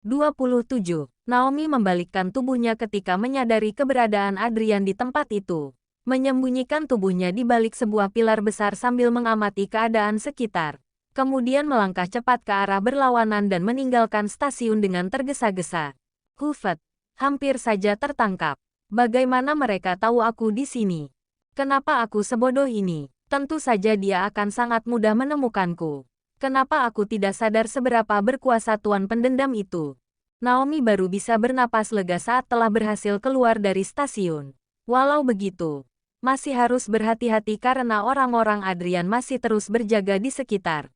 27. Naomi membalikkan tubuhnya ketika menyadari keberadaan Adrian di tempat itu. Menyembunyikan tubuhnya di balik sebuah pilar besar sambil mengamati keadaan sekitar. Kemudian melangkah cepat ke arah berlawanan dan meninggalkan stasiun dengan tergesa-gesa. Hufet, hampir saja tertangkap. Bagaimana mereka tahu aku di sini? Kenapa aku sebodoh ini? Tentu saja dia akan sangat mudah menemukanku. Kenapa aku tidak sadar seberapa berkuasa tuan pendendam itu? Naomi baru bisa bernapas lega saat telah berhasil keluar dari stasiun. Walau begitu, masih harus berhati-hati karena orang-orang Adrian masih terus berjaga di sekitar.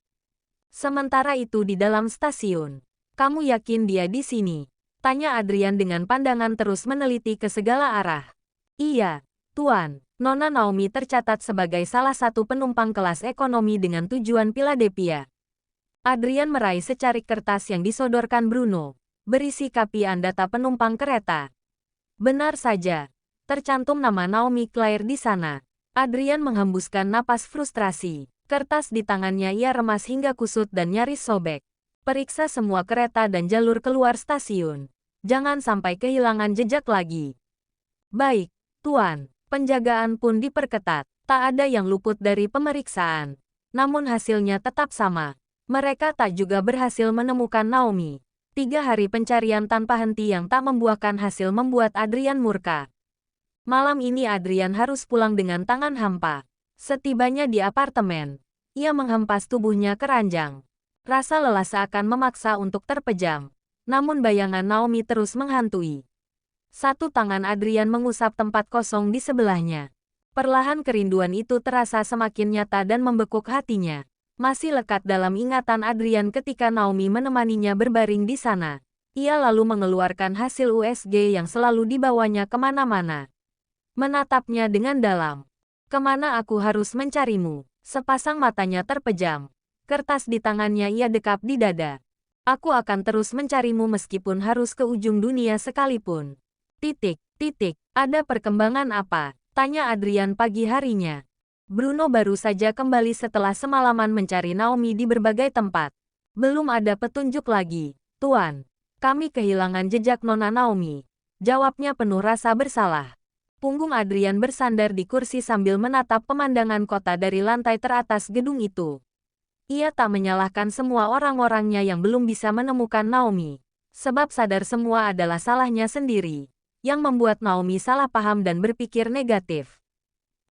Sementara itu di dalam stasiun, "Kamu yakin dia di sini?" tanya Adrian dengan pandangan terus meneliti ke segala arah. "Iya, Tuan." Nona Naomi tercatat sebagai salah satu penumpang kelas ekonomi dengan tujuan Philadelphia. Adrian meraih secarik kertas yang disodorkan Bruno, berisi kapian data penumpang kereta. Benar saja, tercantum nama Naomi Claire di sana. Adrian menghembuskan napas frustrasi. Kertas di tangannya ia remas hingga kusut dan nyaris sobek. Periksa semua kereta dan jalur keluar stasiun. Jangan sampai kehilangan jejak lagi. Baik, Tuan. Penjagaan pun diperketat. Tak ada yang luput dari pemeriksaan. Namun hasilnya tetap sama. Mereka tak juga berhasil menemukan Naomi. 3 hari pencarian tanpa henti yang tak membuahkan hasil membuat Adrian murka. Malam ini Adrian harus pulang dengan tangan hampa. Setibanya di apartemen, ia menghempas tubuhnya ke ranjang. Rasa lelah seakan memaksa untuk terpejam. Namun bayangan Naomi terus menghantui. Satu tangan Adrian mengusap tempat kosong di sebelahnya. Perlahan kerinduan itu terasa semakin nyata dan membekuk hatinya. Masih lekat dalam ingatan Adrian ketika Naomi menemaninya berbaring di sana. Ia lalu mengeluarkan hasil USG yang selalu dibawanya kemana-mana. Menatapnya dengan dalam. "Kemana aku harus mencarimu?" Sepasang matanya terpejam. Kertas di tangannya ia dekap di dada. "Aku akan terus mencarimu meskipun harus ke ujung dunia sekalipun." Ada perkembangan apa? Tanya Adrian pagi harinya. Bruno baru saja kembali setelah semalaman mencari Naomi di berbagai tempat. "Belum ada petunjuk lagi, Tuan. Kami kehilangan jejak Nona Naomi." Jawabnya penuh rasa bersalah. Punggung Adrian bersandar di kursi sambil menatap pemandangan kota dari lantai teratas gedung itu. Ia tak menyalahkan semua orang-orangnya yang belum bisa menemukan Naomi. Sebab sadar semua adalah salahnya sendiri. Yang membuat Naomi salah paham dan berpikir negatif.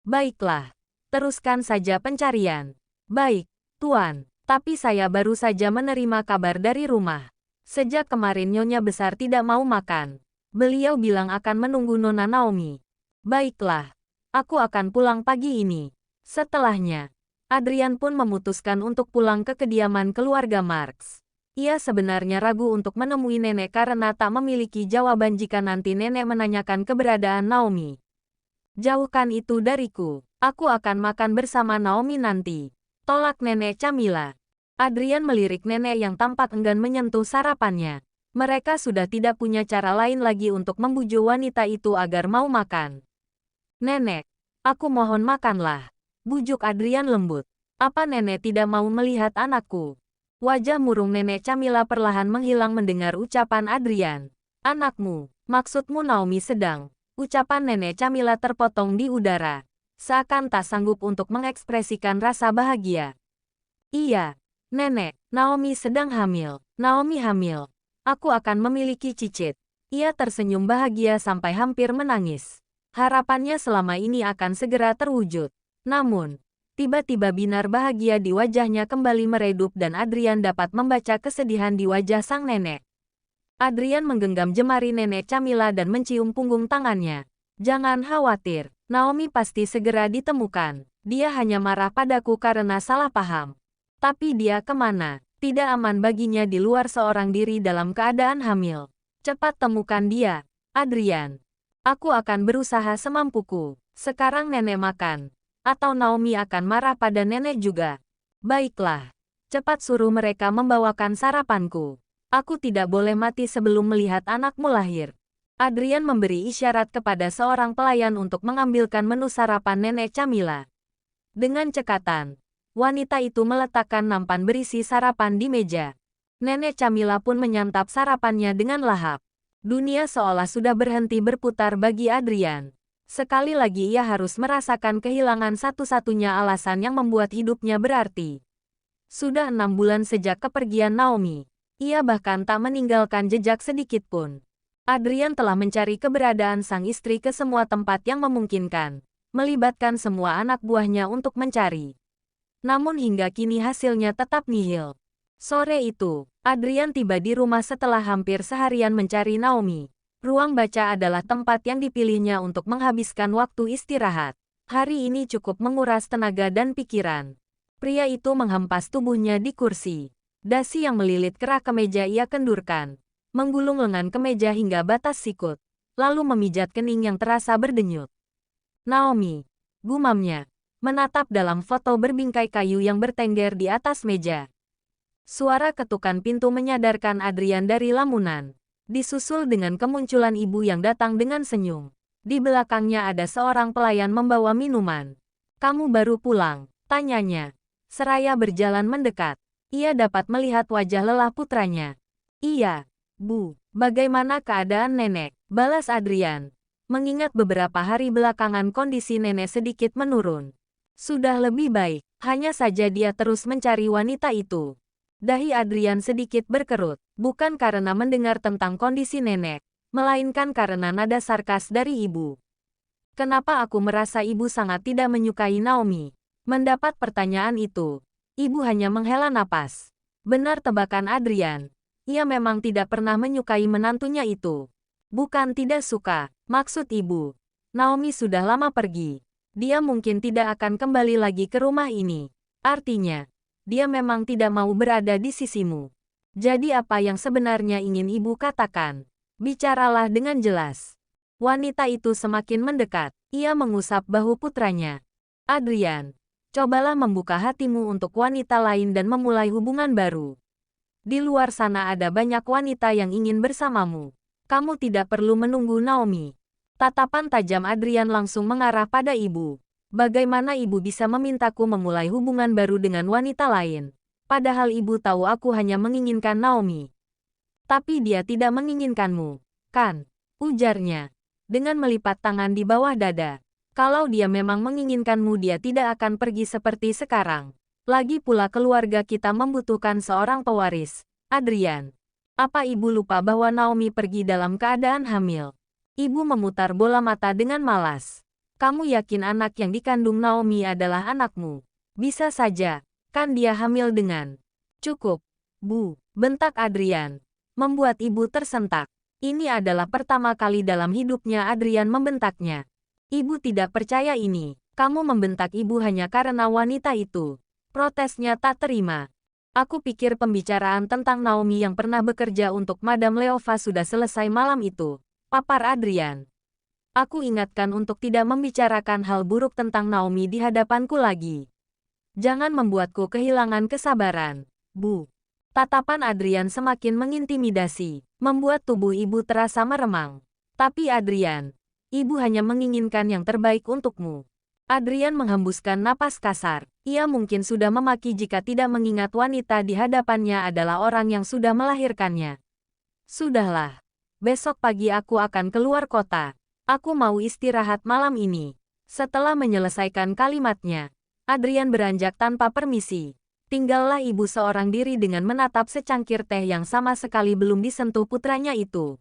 "Baiklah, teruskan saja pencarian." "Baik, Tuan, tapi saya baru saja menerima kabar dari rumah. Sejak kemarin Nyonya Besar tidak mau makan. Beliau bilang akan menunggu Nona Naomi." "Baiklah, aku akan pulang pagi ini." Setelahnya, Adrian pun memutuskan untuk pulang ke kediaman keluarga Marx. Ia sebenarnya ragu untuk menemui nenek karena tak memiliki jawaban jika nanti nenek menanyakan keberadaan Naomi. "Jauhkan itu dariku. Aku akan makan bersama Naomi nanti," tolak nenek Camilla. Adrian melirik nenek yang tampak enggan menyentuh sarapannya. Mereka sudah tidak punya cara lain lagi untuk membujuk wanita itu agar mau makan. "Nenek, aku mohon makanlah," bujuk Adrian lembut. "Apa nenek tidak mau melihat anakku?" Wajah murung nenek Camilla perlahan menghilang mendengar ucapan Adrian. "Anakmu, maksudmu Naomi sedang?" Ucapan nenek Camilla terpotong di udara. Seakan tak sanggup untuk mengekspresikan rasa bahagia. "Iya, nenek, Naomi sedang hamil. Naomi hamil. Aku akan memiliki cicit." Ia tersenyum bahagia sampai hampir menangis. Harapannya selama ini akan segera terwujud. Namun, tiba-tiba binar bahagia di wajahnya kembali meredup dan Adrian dapat membaca kesedihan di wajah sang nenek. Adrian menggenggam jemari nenek Camilla dan mencium punggung tangannya. "Jangan khawatir, Naomi pasti segera ditemukan. Dia hanya marah padaku karena salah paham. Tapi dia kemana? Tidak aman baginya di luar seorang diri dalam keadaan hamil. Cepat temukan dia, Adrian. Aku akan berusaha semampuku. Sekarang nenek makan. Atau Naomi akan marah pada nenek juga." "Baiklah. Cepat suruh mereka membawakan sarapanku. Aku tidak boleh mati sebelum melihat anakmu lahir." Adrian memberi isyarat kepada seorang pelayan untuk mengambilkan menu sarapan nenek Camilla. Dengan cekatan, wanita itu meletakkan nampan berisi sarapan di meja. Nenek Camilla pun menyantap sarapannya dengan lahap. Dunia seolah sudah berhenti berputar bagi Adrian. Sekali lagi ia harus merasakan kehilangan satu-satunya alasan yang membuat hidupnya berarti. Sudah 6 bulan sejak kepergian Naomi. Ia bahkan tak meninggalkan jejak sedikit pun. Adrian telah mencari keberadaan sang istri ke semua tempat yang memungkinkan, melibatkan semua anak buahnya untuk mencari. Namun hingga kini hasilnya tetap nihil. Sore itu, Adrian tiba di rumah setelah hampir seharian mencari Naomi. Ruang baca adalah tempat yang dipilihnya untuk menghabiskan waktu istirahat. Hari ini cukup menguras tenaga dan pikiran. Pria itu menghempas tubuhnya di kursi. Dasi yang melilit kerak kemeja ia kendurkan, menggulung lengan kemeja hingga batas sikut, lalu memijat kening yang terasa berdenyut. Naomi, gumamnya, menatap dalam foto berbingkai kayu yang bertengger di atas meja. Suara ketukan pintu menyadarkan Adrian dari lamunan, disusul dengan kemunculan ibu yang datang dengan senyum. Di belakangnya ada seorang pelayan membawa minuman. "Kamu baru pulang?" tanyanya. Seraya berjalan mendekat, ia dapat melihat wajah lelah putranya. "Iya, Bu. Bagaimana keadaan nenek?" balas Adrian. Mengingat beberapa hari belakangan kondisi nenek sedikit menurun. Sudah lebih baik, hanya saja dia terus mencari wanita itu. Dahi Adrian sedikit berkerut, bukan karena mendengar tentang kondisi nenek, melainkan karena nada sarkas dari ibu. "Kenapa aku merasa ibu sangat tidak menyukai Naomi?" Mendapat pertanyaan itu, ibu hanya menghela napas. Benar tebakan Adrian, ia memang tidak pernah menyukai menantunya itu. Bukan tidak suka, maksud ibu. Naomi sudah lama pergi. Dia mungkin tidak akan kembali lagi ke rumah ini. Artinya, dia memang tidak mau berada di sisimu. Jadi apa yang sebenarnya ingin ibu katakan? Bicaralah dengan jelas. Wanita itu semakin mendekat. Ia mengusap bahu putranya. "Adrian, cobalah membuka hatimu untuk wanita lain dan memulai hubungan baru. Di luar sana ada banyak wanita yang ingin bersamamu. Kamu tidak perlu menunggu Naomi." Tatapan tajam Adrian langsung mengarah pada ibu. "Bagaimana ibu bisa memintaku memulai hubungan baru dengan wanita lain? Padahal ibu tahu aku hanya menginginkan Naomi." "Tapi dia tidak menginginkanmu, kan?" ujarnya, dengan melipat tangan di bawah dada. "Kalau dia memang menginginkanmu dia tidak akan pergi seperti sekarang. Lagi pula keluarga kita membutuhkan seorang pewaris." "Adrian, apa ibu lupa bahwa Naomi pergi dalam keadaan hamil?" Ibu memutar bola mata dengan malas. "Kamu yakin anak yang dikandung Naomi adalah anakmu? Bisa saja, kan dia hamil dengan..." "Cukup, Bu," bentak Adrian, membuat ibu tersentak. Ini adalah pertama kali dalam hidupnya Adrian membentaknya. "Ibu tidak percaya ini. Kamu membentak ibu hanya karena wanita itu." Protesnya tak terima. "Aku pikir pembicaraan tentang Naomi yang pernah bekerja untuk Madame Leova sudah selesai malam itu," papar Adrian. "Aku ingatkan untuk tidak membicarakan hal buruk tentang Naomi di hadapanku lagi. Jangan membuatku kehilangan kesabaran, Bu." Tatapan Adrian semakin mengintimidasi, membuat tubuh ibu terasa meremang. "Tapi Adrian, ibu hanya menginginkan yang terbaik untukmu." Adrian menghembuskan napas kasar. Ia mungkin sudah memaki jika tidak mengingat wanita di hadapannya adalah orang yang sudah melahirkannya. "Sudahlah. Besok pagi aku akan keluar kota. Aku mau istirahat malam ini." Setelah menyelesaikan kalimatnya, Adrian beranjak tanpa permisi. Tinggallah ibu seorang diri dengan menatap secangkir teh yang sama sekali belum disentuh putranya itu.